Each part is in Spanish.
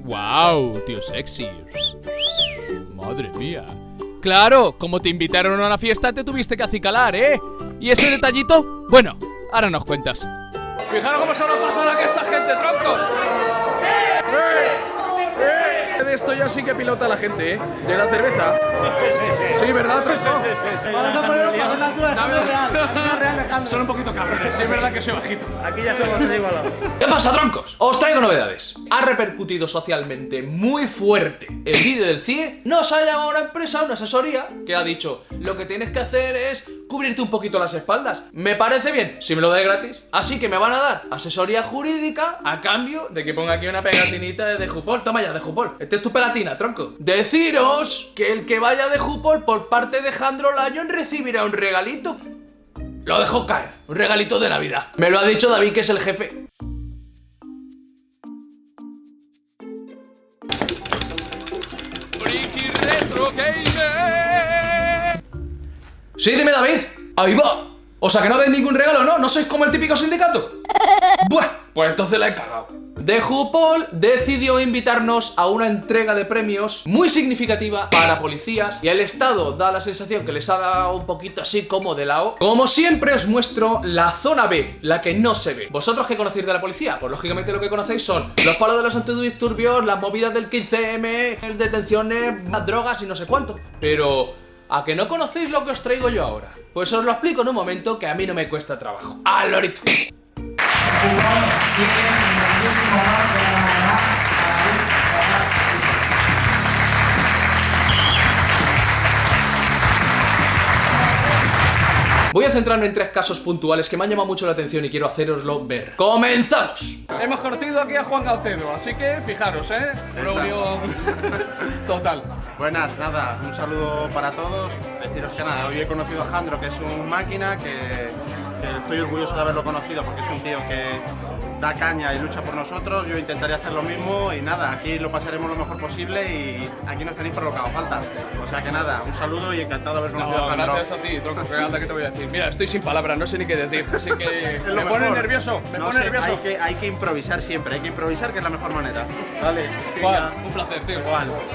¡Wow, tío sexy! Madre mía. Claro, como te invitaron a una fiesta te tuviste que acicalar, ¿eh? ¿Y ese detallito? Bueno, ahora nos cuentas. Fijaros cómo se lo pasa a esta gente, troncos. De esto ya sí que pilota la gente, ¿eh? De la cerveza. Sí, ¿verdad, tronco? Vamos a ponerlo a una altura de Jandro real. Son un poquito cabrones, sí es verdad que soy bajito. Aquí ya estamos igualados. ¿Qué pasa, troncos? Os traigo novedades. Ha repercutido socialmente muy fuerte el vídeo del CIE. Nos ha llamado una empresa, una asesoría, que ha dicho: lo que tienes que hacer es cubrirte un poquito las espaldas. Me parece bien, si me lo dais gratis. Así que me van a dar asesoría jurídica a cambio de que ponga aquí una pegatinita de Dejupol. Toma ya, Dejupol. Esta es tu pegatina, tronco. Deciros que el que vaya de Dejupol por parte de Jandro Lyon recibirá un regalito. Lo dejo caer, un regalito de Navidad. Me lo ha dicho David, que es el jefe. Friki Retro Gamer. Sí, dime, David. Ahí va. O sea que no deis ningún regalo, ¿no? ¿No sois como el típico sindicato? Bueno, pues entonces la he cagado. Dejupol decidió invitarnos a una entrega de premios muy significativa para policías y el Estado da la sensación que les ha dado un poquito así como de lado. Como siempre os muestro la zona B, la que no se ve. ¿Vosotros qué conocéis de la policía? Pues lógicamente lo que conocéis son los palos de los antidisturbios, las movidas del 15M, detenciones, las drogas y no sé cuánto. Pero ¿a que no conocéis lo que os traigo yo ahora? Pues os lo explico en un momento, que a mí no me cuesta trabajo. ¡Al lorito! Voy a centrarme en 3 casos puntuales que me han llamado mucho la atención y quiero haceroslo ver. ¡Comenzamos! Hemos conocido aquí a Juan Gancedo, así que fijaros, ¿eh? Una unión total. Buenas, nada, un saludo para todos. Deciros que nada, hoy he conocido a Jandro, que es un máquina, que estoy orgulloso de haberlo conocido porque es un tío que da caña y lucha por nosotros. Yo intentaré hacer lo mismo y nada, aquí lo pasaremos lo mejor posible y aquí nos tenéis por lo que haga falta. O sea que nada, un saludo y encantado de haber conocido a Jandro. Gracias a ti, tronco, ¿qué te voy a decir? Mira, estoy sin palabras, no sé ni qué decir, así que me pone nervioso, nervioso. Hay que improvisar siempre, hay que improvisar, que es la mejor manera. Vale, Juan, un placer, tío.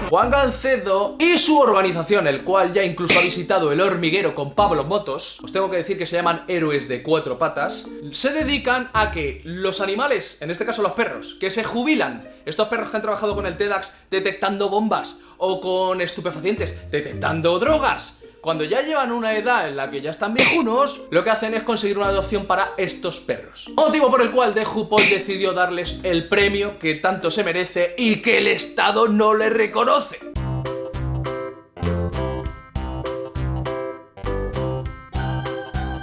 Juan Gancedo y su organización, el cual ya incluso ha visitado El Hormiguero con Pablo Motos, os tengo que decir que se llaman héroes de 4 patas, se dedican a que los animales, en este caso los perros, que se jubilan, estos perros que han trabajado con el TEDx detectando bombas o con estupefacientes detectando drogas, cuando ya llevan una edad en la que ya están viejunos, lo que hacen es conseguir una adopción para estos perros. Motivo por el cual Dejupol decidió darles el premio que tanto se merece y que el Estado no le reconoce.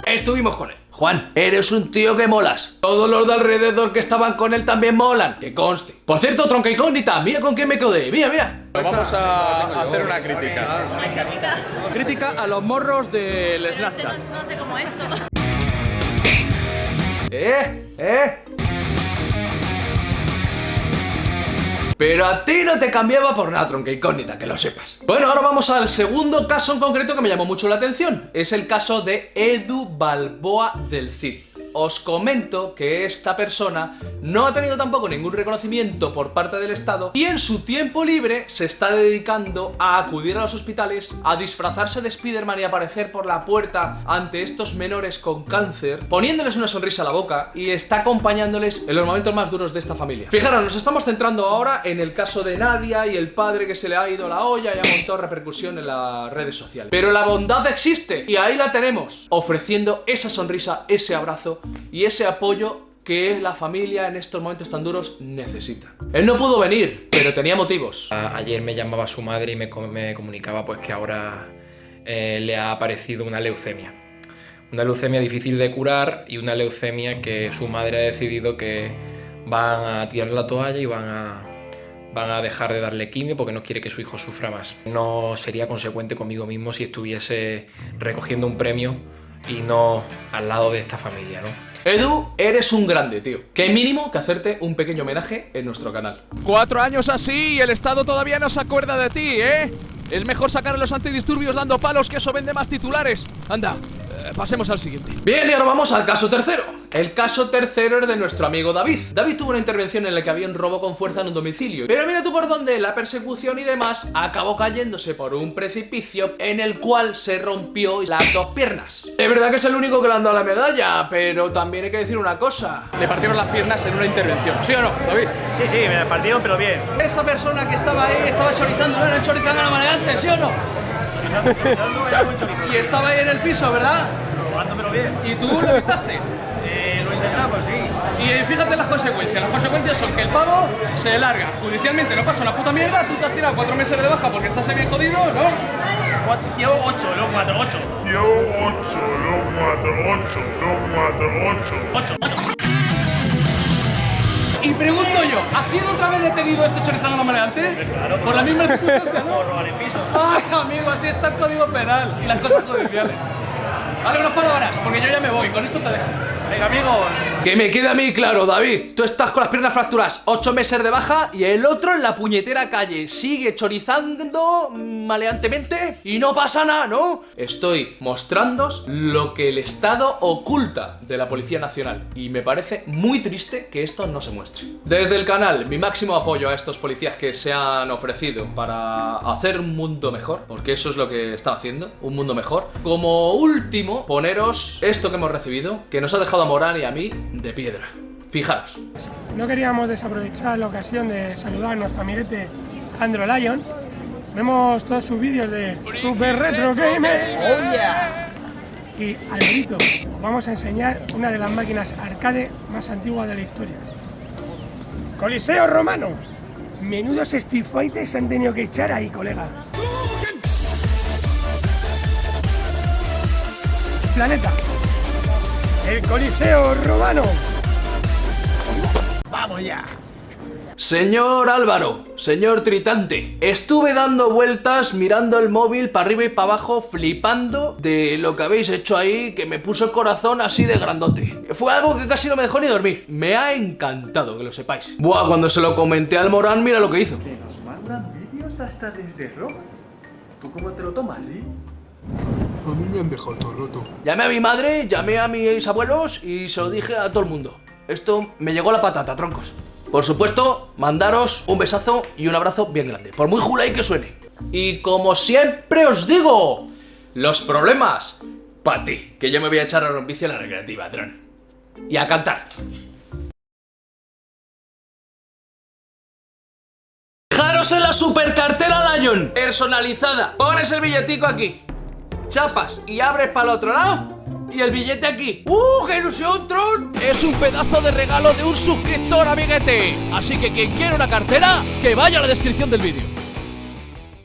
Estuvimos con él. Juan, eres un tío que molas. Todos los de alrededor que estaban con él también molan, que conste. Por cierto, tronca incógnita, mira con quién me quedé. Mira, mira. Vamos a hacer una crítica. Crítica a los morros del Snapchat. No sé cómo esto. Pero a ti no te cambiaba por nada, tronca incógnita, que lo sepas. Bueno, ahora vamos al segundo caso en concreto que me llamó mucho la atención. Es el caso de Edu Balboa del Cid. Os comento que esta persona no ha tenido tampoco ningún reconocimiento por parte del Estado y en su tiempo libre se está dedicando a acudir a los hospitales, a disfrazarse de Spiderman y aparecer por la puerta ante estos menores con cáncer, poniéndoles una sonrisa a la boca, y está acompañándoles en los momentos más duros de esta familia. Fijaros, nos estamos centrando ahora en el caso de Nadia y el padre que se le ha ido la olla y ha montado repercusión en las redes sociales. Pero la bondad existe y ahí la tenemos, ofreciendo esa sonrisa, ese abrazo y ese apoyo que la familia en estos momentos tan duros necesita. Él no pudo venir, pero tenía motivos. Ayer me llamaba su madre y me comunicaba pues que ahora le ha aparecido una leucemia. Una leucemia difícil de curar y una leucemia que su madre ha decidido que van a tirar la toalla y van a dejar de darle quimio porque no quiere que su hijo sufra más. No sería consecuente conmigo mismo si estuviese recogiendo un premio y no al lado de esta familia, ¿no? Edu, eres un grande, tío. Qué mínimo que hacerte un pequeño homenaje en nuestro canal. 4 años así y el Estado todavía no se acuerda de ti, ¿eh? Es mejor sacar a los antidisturbios dando palos, que eso vende más titulares. Anda, pasemos al siguiente. Bien, y ahora vamos al caso tercero. El caso tercero es de nuestro amigo David. David tuvo una intervención en la que había un robo con fuerza en un domicilio. Pero mira tú por dónde, la persecución y demás acabó cayéndose por un precipicio en el cual se rompió las dos piernas. Es verdad que es el único que le han dado la medalla, pero también hay que decir una cosa. Le partieron las piernas en una intervención, ¿sí o no, David? Sí, sí, me la partieron, pero bien. Esa persona que estaba ahí estaba chorizando, ¿no? Era chorizando a la maleante, ¿sí o no? Chorizando, era muy chorizando. Y estaba ahí en el piso, ¿verdad? Probándomelo bien. ¿Y tú lo evitaste? Lo intentamos, sí. Y fíjate las consecuencias. Las consecuencias son que el pavo se larga. Judicialmente no pasa una puta mierda. Tú te has tirado 4 meses de baja porque estás bien jodido, ¿no? Llevo 8, luego 4, 8. Llevo 8, luego 4, 8. 8. Y pregunto yo, ¿ha sido otra vez detenido este chorizano la maleante? Claro, por la misma circunstancia, ¿no? Por robar el piso. Ay, amigo, así está el código penal y las cosas judiciales. Dale unas palabras, porque yo ya me voy. Con esto te dejo. Venga, amigo. Que me quede a mí claro, David. Tú estás con las piernas fracturadas, 8 meses de baja, y el otro en la puñetera calle sigue chorizando maleantemente y no pasa nada, ¿no? Estoy mostrándoos lo que el Estado oculta de la Policía Nacional y me parece muy triste que esto no se muestre. Desde el canal, mi máximo apoyo a estos policías que se han ofrecido para hacer un mundo mejor, porque eso es lo que están haciendo, un mundo mejor. Como último, poneros esto que hemos recibido, que nos ha dejado a Morán y a mí de piedra. Fijaros. No queríamos desaprovechar la ocasión de saludar a nuestro amiguete Jandro Lion. Vemos todos sus vídeos de Super Retro Gamer. Oh, yeah. Y Alberito, os vamos a enseñar una de las máquinas arcade más antiguas de la historia. Coliseo Romano. Menudos Street Fighters se han tenido que echar ahí, colega. Planeta. El Coliseo Romano. ¡Vamos ya! Señor Álvaro, señor Tritante, estuve dando vueltas mirando el móvil para arriba y para abajo, flipando de lo que habéis hecho ahí, que me puso el corazón así de grandote. Fue algo que casi no me dejó ni dormir. Me ha encantado, que lo sepáis. Buah, cuando se lo comenté al Morán, mira lo que hizo. Que nos mandan vídeos hasta desde Roma. ¿Tú cómo te lo tomas, Lee? A mí me han dejado todo roto. Llamé a mi madre, llamé a mis abuelos y se lo dije a todo el mundo. Esto me llegó la patata, troncos. Por supuesto, mandaros un besazo y un abrazo bien grande, por muy julay que suene. Y como siempre os digo, los problemas, pa' ti, que yo me voy a echar a rompicio en la recreativa, dron. Y a cantar. Fijaros en la supercartera Lion, personalizada. Pones el billetico aquí, chapas y abres para el otro lado. Y el billete aquí. ¡Qué ilusión, Tron! Es un pedazo de regalo de un suscriptor, amiguete. Así que quien quiera una cartera, que vaya a la descripción del vídeo.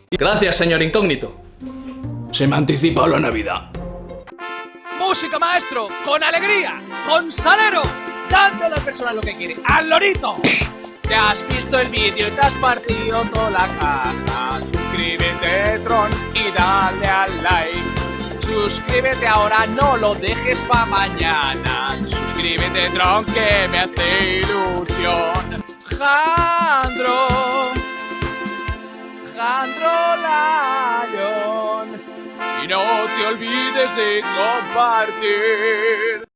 Gracias, señor incógnito. Se me ha anticipado la Navidad. Música, maestro, con alegría, con salero, dándole al personal lo que quiere. ¡Al lorito! Te has visto el vídeo y te has partido toda la caja. Suscríbete, Tron, y dale al like. Suscríbete ahora, no lo dejes pa' mañana. Suscríbete, Tron, que me hace ilusión. Jandro Lion. Y no te olvides de compartir.